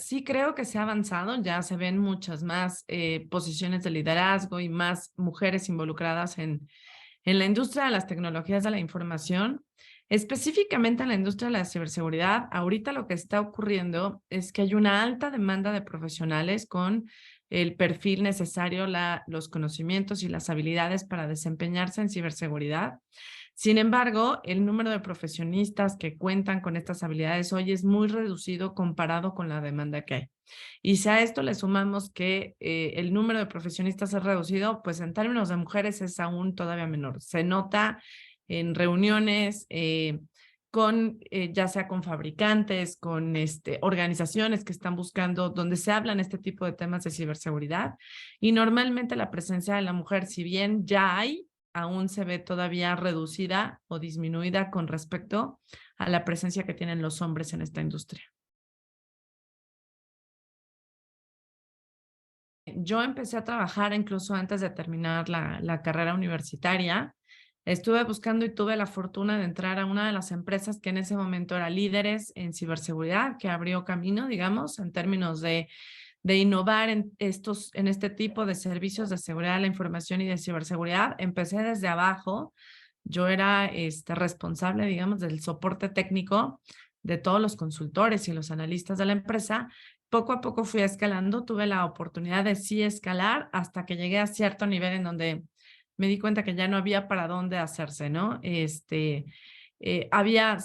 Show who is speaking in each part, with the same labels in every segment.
Speaker 1: sí creo que se ha avanzado, ya se ven muchas más posiciones de liderazgo y más mujeres involucradas en la industria de las tecnologías de la información, específicamente en la industria de la ciberseguridad. Ahorita lo que está ocurriendo es que hay una alta demanda de profesionales con el perfil necesario, los conocimientos y las habilidades para desempeñarse en ciberseguridad. Sin embargo, el número de profesionistas que cuentan con estas habilidades hoy es muy reducido comparado con la demanda que hay. Y si a esto le sumamos que el número de profesionistas es reducido, pues en términos de mujeres es aún todavía menor. Se nota en reuniones ya sea con fabricantes, con organizaciones que están buscando, donde se hablan este tipo de temas de ciberseguridad. Y normalmente la presencia de la mujer, si bien ya hay, aún se ve todavía reducida o disminuida con respecto a la presencia que tienen los hombres en esta industria. Yo empecé a trabajar incluso antes de terminar la carrera universitaria. Estuve buscando y tuve la fortuna de entrar a una de las empresas que en ese momento era líderes en ciberseguridad, que abrió camino, digamos, en términos de innovar en este tipo de servicios de seguridad de la información y de ciberseguridad. Empecé desde abajo. Yo era responsable, digamos, del soporte técnico de todos los consultores y los analistas de la empresa. Poco a poco fui escalando, tuve la oportunidad de sí escalar hasta que llegué a cierto nivel en donde me di cuenta que ya no había para dónde hacerse, ¿no? Se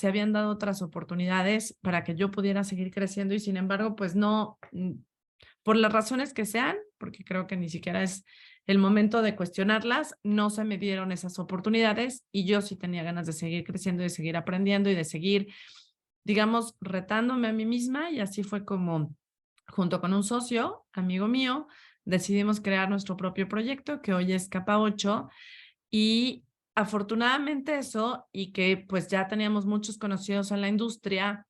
Speaker 1: habían dado otras oportunidades para que yo pudiera seguir creciendo y sin embargo, pues no, por las razones que sean, porque creo que ni siquiera es el momento de cuestionarlas, no se me dieron esas oportunidades y yo sí tenía ganas de seguir creciendo, de seguir aprendiendo y de seguir, digamos, retándome a mí misma y así fue como, junto con un socio, amigo mío, decidimos crear nuestro propio proyecto que hoy es Capa 8 y afortunadamente eso y que pues ya teníamos muchos conocidos en la industria,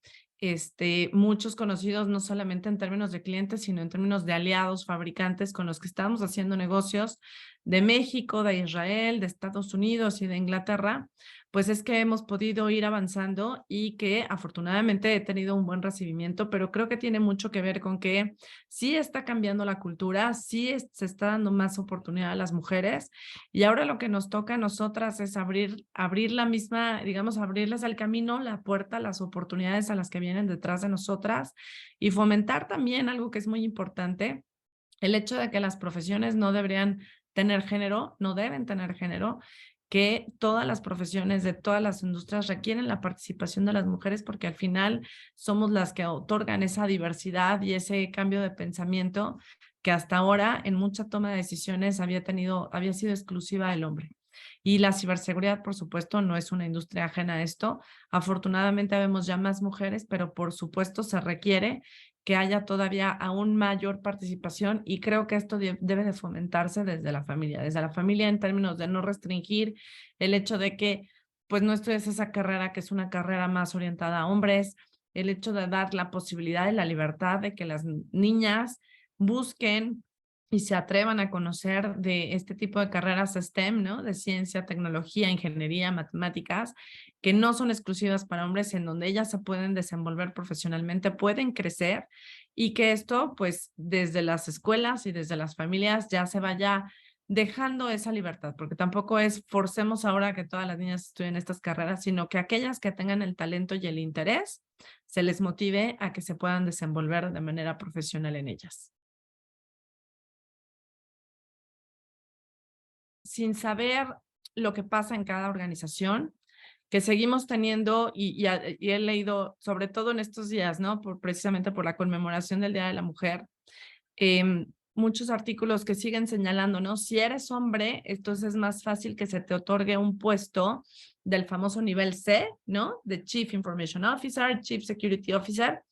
Speaker 1: muchos conocidos no solamente en términos de clientes, sino en términos de aliados, fabricantes con los que estábamos haciendo negocios de México, de Israel, de Estados Unidos y de Inglaterra, pues es que hemos podido ir avanzando y que afortunadamente he tenido un buen recibimiento, pero creo que tiene mucho que ver con que sí está cambiando la cultura, se está dando más oportunidad a las mujeres y ahora lo que nos toca a nosotras es abrir la misma, digamos, abrirles el camino, la puerta, las oportunidades a las que vienen detrás de nosotras y fomentar también algo que es muy importante, el hecho de que las profesiones no deberían tener género, no deben tener género, que todas las profesiones de todas las industrias requieren la participación de las mujeres porque al final somos las que otorgan esa diversidad y ese cambio de pensamiento que hasta ahora en mucha toma de decisiones había sido exclusiva del hombre. Y la ciberseguridad, por supuesto, no es una industria ajena a esto. Afortunadamente vemos ya más mujeres, pero por supuesto se requiere que haya todavía aún mayor participación y creo que esto debe de fomentarse desde la familia en términos de no restringir el hecho de que pues no estudies esa carrera que es una carrera más orientada a hombres, el hecho de dar la posibilidad y la libertad de que las niñas busquen y se atrevan a conocer de este tipo de carreras STEM, ¿no? De ciencia, tecnología, ingeniería, matemáticas, que no son exclusivas para hombres, en donde ellas se pueden desenvolver profesionalmente, pueden crecer y que esto, pues, desde las escuelas y desde las familias ya se vaya dejando esa libertad, porque tampoco es forcemos ahora que todas las niñas estudien estas carreras, sino que aquellas que tengan el talento y el interés, se les motive a que se puedan desenvolver de manera profesional en ellas. Sin saber lo que pasa en cada organización, que seguimos teniendo, y he leído, sobre todo en estos días, ¿no? Precisamente por la conmemoración del Día de la Mujer, muchos artículos que siguen señalando, ¿no? Si eres hombre, entonces es más fácil que se te otorgue un puesto del famoso nivel C, ¿no? De Chief Information Officer, Chief Security Officer,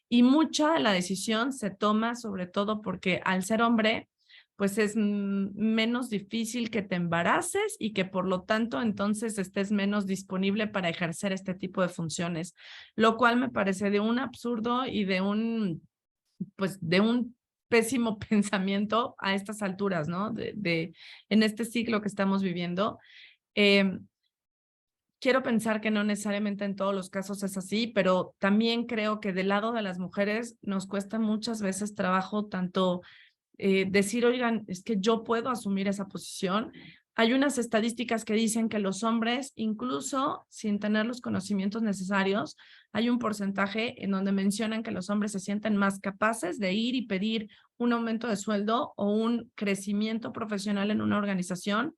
Speaker 1: y mucha de la decisión se toma sobre todo porque al ser hombre, pues es menos difícil que te embaraces y que por lo tanto entonces estés menos disponible para ejercer este tipo de funciones, lo cual me parece de un absurdo y pues de un pésimo pensamiento a estas alturas, ¿no? En este siglo que estamos viviendo. Eh, quiero pensar que no necesariamente en todos los casos es así, pero también creo que del lado de las mujeres nos cuesta muchas veces trabajo tanto decir, oigan, es que yo puedo asumir esa posición. Hay unas estadísticas que dicen que los hombres, incluso sin tener los conocimientos necesarios, hay un porcentaje en donde mencionan que los hombres se sienten más capaces de ir y pedir un aumento de sueldo o un crecimiento profesional en una organización,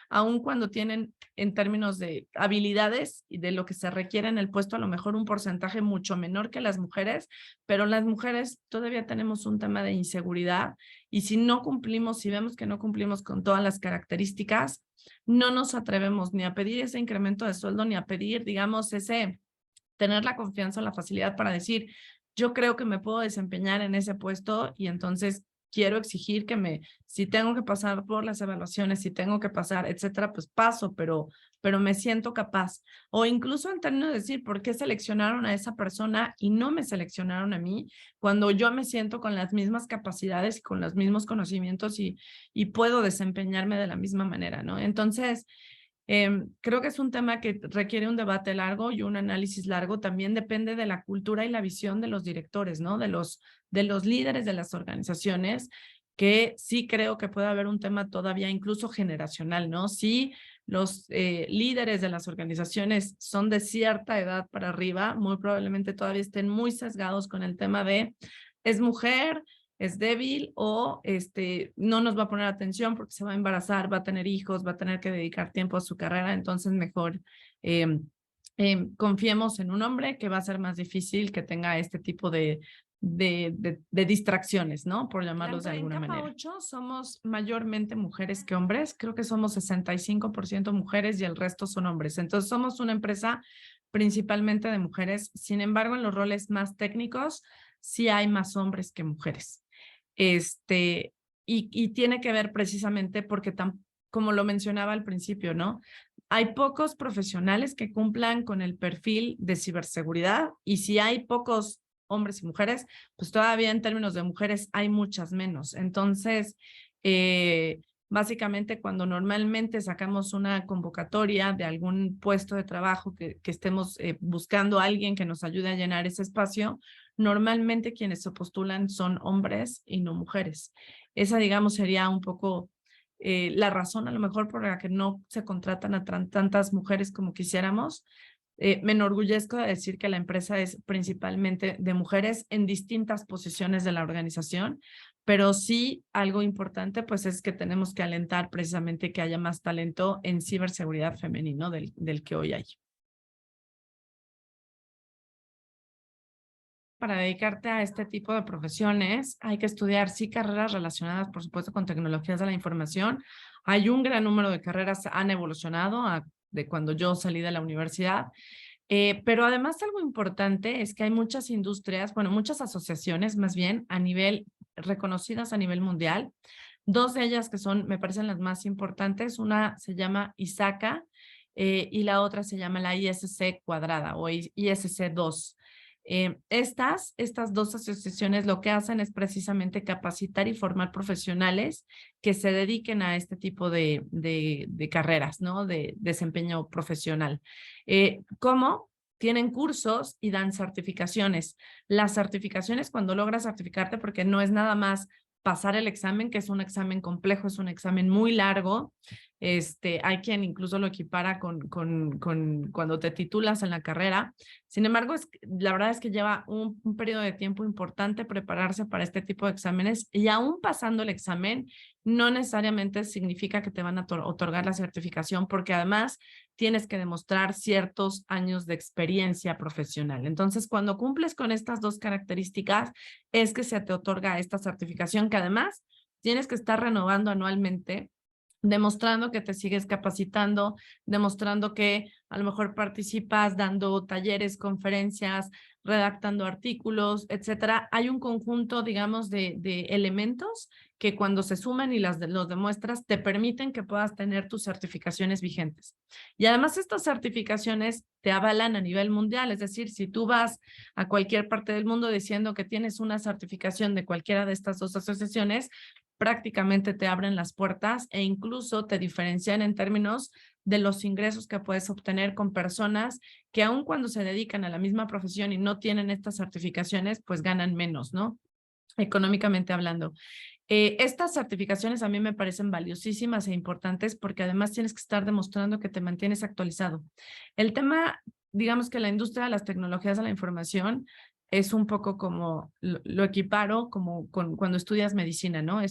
Speaker 1: aun cuando tienen en términos de habilidades y de lo que se requiere en el puesto, a lo mejor un porcentaje mucho menor que las mujeres, pero las mujeres todavía tenemos un tema de inseguridad y si no cumplimos, si vemos que no cumplimos con todas las características, no nos atrevemos ni a pedir ese incremento de sueldo, ni a pedir, digamos, tener la confianza o la facilidad para decir, yo creo que me puedo desempeñar en ese puesto y entonces quiero exigir que si tengo que pasar por las evaluaciones, si tengo que pasar, etcétera, pues paso, pero me siento capaz. O incluso en términos de decir, ¿por qué seleccionaron a esa persona y no me seleccionaron a mí? Cuando yo me siento con las mismas capacidades y con los mismos conocimientos y puedo desempeñarme de la misma manera, ¿no? Entonces, creo que es un tema que requiere un debate largo y un análisis largo. También depende de la cultura y la visión de los directores, ¿no? De los líderes de las organizaciones, que sí creo que puede haber un tema todavía incluso generacional, ¿no? Si los líderes de las organizaciones son de cierta edad para arriba, muy probablemente todavía estén muy sesgados con el tema de es mujer, es débil o no nos va a poner atención porque se va a embarazar, va a tener hijos, va a tener que dedicar tiempo a su carrera, entonces mejor eh, confiemos en un hombre que va a ser más difícil que tenga este tipo de distracciones, ¿no? Por llamarlos de alguna manera. En Capa 8 somos mayormente mujeres que hombres, creo que somos 65% mujeres y el resto son hombres, entonces somos una empresa principalmente de mujeres, sin embargo en los roles más técnicos sí hay más hombres que mujeres. Y tiene que ver precisamente porque, como lo mencionaba al principio, ¿no? Hay pocos profesionales que cumplan con el perfil de ciberseguridad y si hay pocos hombres y mujeres, pues todavía en términos de mujeres hay muchas menos. Entonces, básicamente cuando normalmente sacamos una convocatoria de algún puesto de trabajo que estemos buscando a alguien que nos ayude a llenar ese espacio, normalmente quienes se postulan son hombres y no mujeres. Esa, digamos, sería un poco la razón a lo mejor por la que no se contratan a tantas mujeres como quisiéramos. Me enorgullezco de decir que la empresa es principalmente de mujeres en distintas posiciones de la organización, pero sí algo importante pues es que tenemos que alentar precisamente que haya más talento en ciberseguridad femenino del que hoy hay. Para dedicarte a este tipo de profesiones hay que estudiar, sí, carreras relacionadas, por supuesto, con tecnologías de la información. Hay un gran número de carreras han evolucionado de cuando yo salí de la universidad, pero además algo importante es que hay muchas industrias, bueno, muchas asociaciones más bien reconocidas a nivel mundial. Dos de ellas que son, me parecen las más importantes, una se llama ISACA y la otra se llama la ISC cuadrada o ISC 2. Estas dos asociaciones lo que hacen es precisamente capacitar y formar profesionales que se dediquen a este tipo de carreras, ¿no? De desempeño profesional. ¿Cómo? Tienen cursos y dan certificaciones. Las certificaciones, cuando logras certificarte, porque no es nada más pasar el examen, que es un examen complejo, es un examen muy largo. Hay quien incluso lo equipara con cuando te titulas en la carrera. Sin embargo, la verdad es que lleva un periodo de tiempo importante prepararse para este tipo de exámenes y aún pasando el examen, no necesariamente significa que te van a otorgar la certificación, porque además tienes que demostrar ciertos años de experiencia profesional. Entonces, cuando cumples con estas dos características, es que se te otorga esta certificación que además tienes que estar renovando anualmente, demostrando que te sigues capacitando, demostrando que a lo mejor participas dando talleres, conferencias, redactando artículos, etcétera. Hay un conjunto, digamos, de elementos que cuando se suman y los demuestras, te permiten que puedas tener tus certificaciones vigentes. Y además estas certificaciones te avalan a nivel mundial, es decir, si tú vas a cualquier parte del mundo diciendo que tienes una certificación de cualquiera de estas dos asociaciones, prácticamente te abren las puertas e incluso te diferencian en términos de los ingresos que puedes obtener con personas que aun cuando se dedican a la misma profesión y no tienen estas certificaciones, pues ganan menos, ¿no? Económicamente hablando. Estas certificaciones a mí me parecen valiosísimas e importantes porque además tienes que estar demostrando que te mantienes actualizado. El tema, digamos que la industria de las tecnologías de la información es un poco como, lo equiparo como cuando estudias medicina, ¿no?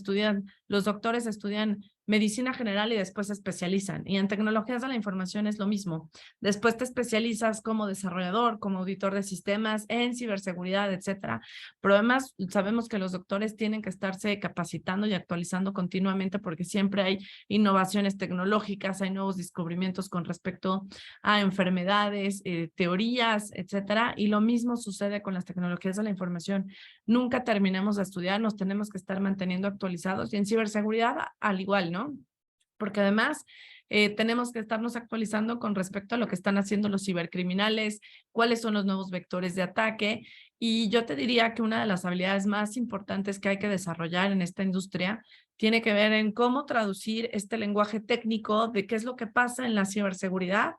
Speaker 1: Los doctores estudian medicina general y después se especializan. Y en tecnologías de la información es lo mismo. Después te especializas como desarrollador, como auditor de sistemas, en ciberseguridad, etcétera. Pero además sabemos que los doctores tienen que estarse capacitando y actualizando continuamente porque siempre hay innovaciones tecnológicas, hay nuevos descubrimientos con respecto a enfermedades, teorías, etcétera. Y lo mismo sucede con las tecnologías de la información. Nunca terminamos de estudiar, nos tenemos que estar manteniendo actualizados y en ciberseguridad al igual, ¿no? Porque además tenemos que estarnos actualizando con respecto a lo que están haciendo los cibercriminales, cuáles son los nuevos vectores de ataque. Y yo te diría que una de las habilidades más importantes que hay que desarrollar en esta industria tiene que ver en cómo traducir este lenguaje técnico de qué es lo que pasa en la ciberseguridad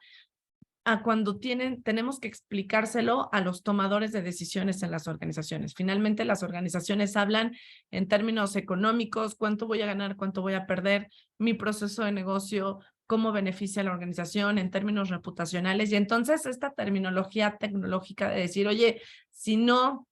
Speaker 1: a cuando tenemos que explicárselo a los tomadores de decisiones en las organizaciones. Finalmente, las organizaciones hablan en términos económicos, cuánto voy a ganar, cuánto voy a perder, mi proceso de negocio, cómo beneficia a la organización en términos reputacionales. Y entonces esta terminología tecnológica de decir, oye, si no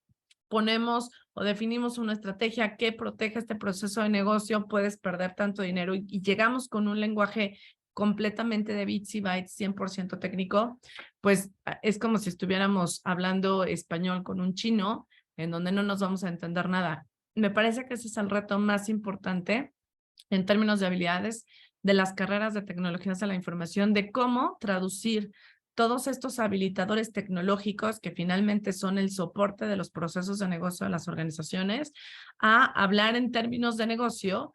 Speaker 1: ponemos o definimos una estrategia que proteja este proceso de negocio, puedes perder tanto dinero y llegamos con un lenguaje completamente de bits y bytes, 100% técnico, pues es como si estuviéramos hablando español con un chino, en donde no nos vamos a entender nada. Me parece que ese es el reto más importante en términos de habilidades de las carreras de tecnologías de la información, de cómo traducir todos estos habilitadores tecnológicos que finalmente son el soporte de los procesos de negocio de las organizaciones a hablar en términos de negocio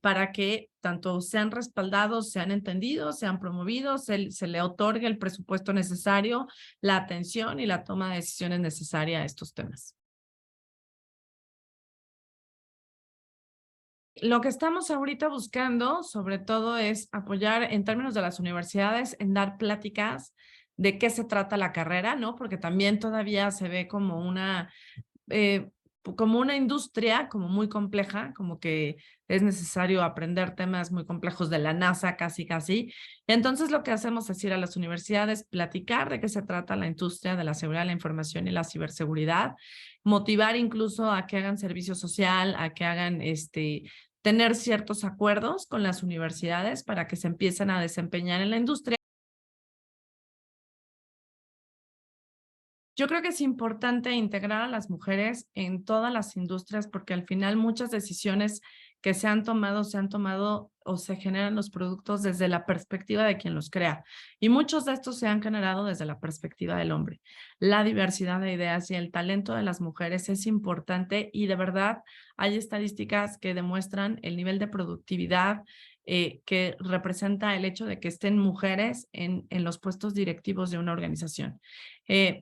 Speaker 1: para que tanto sean respaldados, sean entendidos, sean promovidos, se le otorgue el presupuesto necesario, la atención y la toma de decisiones necesaria a estos temas. Lo que estamos ahorita buscando, sobre todo, es apoyar en términos de las universidades en dar pláticas de qué se trata la carrera, ¿no? Porque también todavía se ve como una industria como muy compleja, como que es necesario aprender temas muy complejos de la NASA, casi, casi. Entonces, lo que hacemos es ir a las universidades, platicar de qué se trata la industria de la seguridad de la información y la ciberseguridad, motivar incluso a que hagan servicio social, a que hagan tener ciertos acuerdos con las universidades para que se empiecen a desempeñar en la industria. Yo creo que es importante integrar a las mujeres en todas las industrias porque al final muchas decisiones que se han tomado o se generan los productos desde la perspectiva de quien los crea. Y muchos de estos se han generado desde la perspectiva del hombre. La diversidad de ideas y el talento de las mujeres es importante y de verdad hay estadísticas que demuestran el nivel de productividad que representa el hecho de que estén mujeres en los puestos directivos de una organización.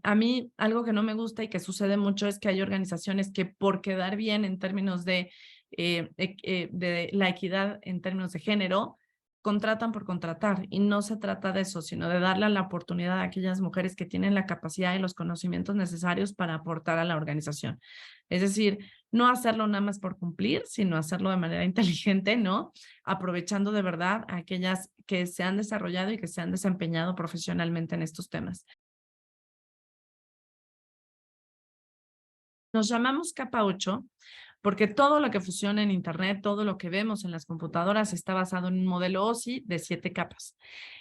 Speaker 1: A mí algo que no me gusta y que sucede mucho es que hay organizaciones que por quedar bien en términos de la equidad en términos de género, contratan por contratar y no se trata de eso, sino de darle la oportunidad a aquellas mujeres que tienen la capacidad y los conocimientos necesarios para aportar a la organización. Es decir, no hacerlo nada más por cumplir, sino hacerlo de manera inteligente, ¿no? Aprovechando de verdad a aquellas que se han desarrollado y que se han desempeñado profesionalmente en estos temas. Nos llamamos capa 8 porque todo lo que funciona en Internet, todo lo que vemos en las computadoras está basado en un modelo OSI de 7 capas.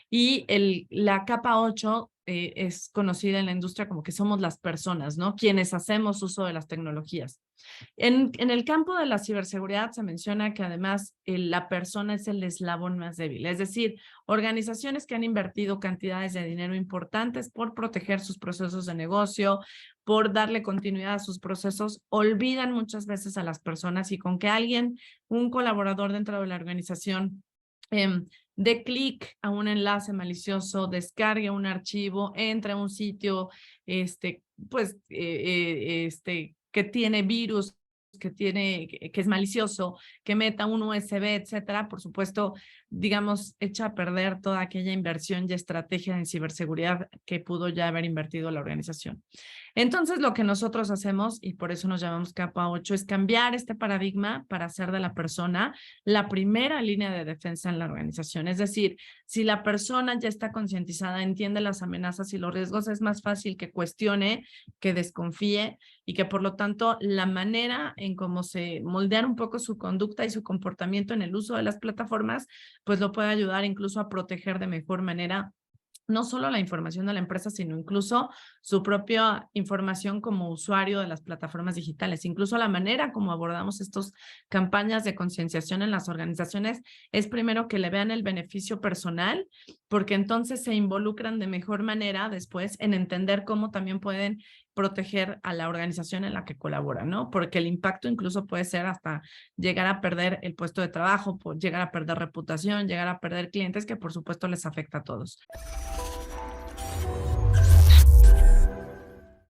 Speaker 1: Y la capa 8 es conocida en la industria como que somos las personas, ¿no? Quienes hacemos uso de las tecnologías. En el campo de la ciberseguridad se menciona que además la persona es el eslabón más débil, es decir, organizaciones que han invertido cantidades de dinero importantes por proteger sus procesos de negocio, por darle continuidad a sus procesos, olvidan muchas veces a las personas y con que alguien, un colaborador dentro de la organización, dé clic a un enlace malicioso, descargue un archivo, entre a un sitio, pues, que tiene virus que es malicioso, que meta un USB, etcétera, por supuesto, digamos, echa a perder toda aquella inversión y estrategia en ciberseguridad que pudo ya haber invertido la organización. Entonces, lo que nosotros hacemos, y por eso nos llamamos capa 8, es cambiar este paradigma para hacer de la persona la primera línea de defensa en la organización. Es decir, si la persona ya está concientizada, entiende las amenazas y los riesgos, es más fácil que cuestione, que desconfíe y que por lo tanto la manera en cómo se moldear un poco su conducta y su comportamiento en el uso de las plataformas, pues lo puede ayudar incluso a proteger de mejor manera no solo la información de la empresa, sino incluso su propia información como usuario de las plataformas digitales. Incluso la manera como abordamos estas campañas de concienciación en las organizaciones es primero que le vean el beneficio personal, porque entonces se involucran de mejor manera después en entender cómo también pueden proteger a la organización en la que colaboran, ¿no? Porque el impacto incluso puede ser hasta llegar a perder el puesto de trabajo, llegar a perder reputación, llegar a perder clientes, que por supuesto les afecta a todos.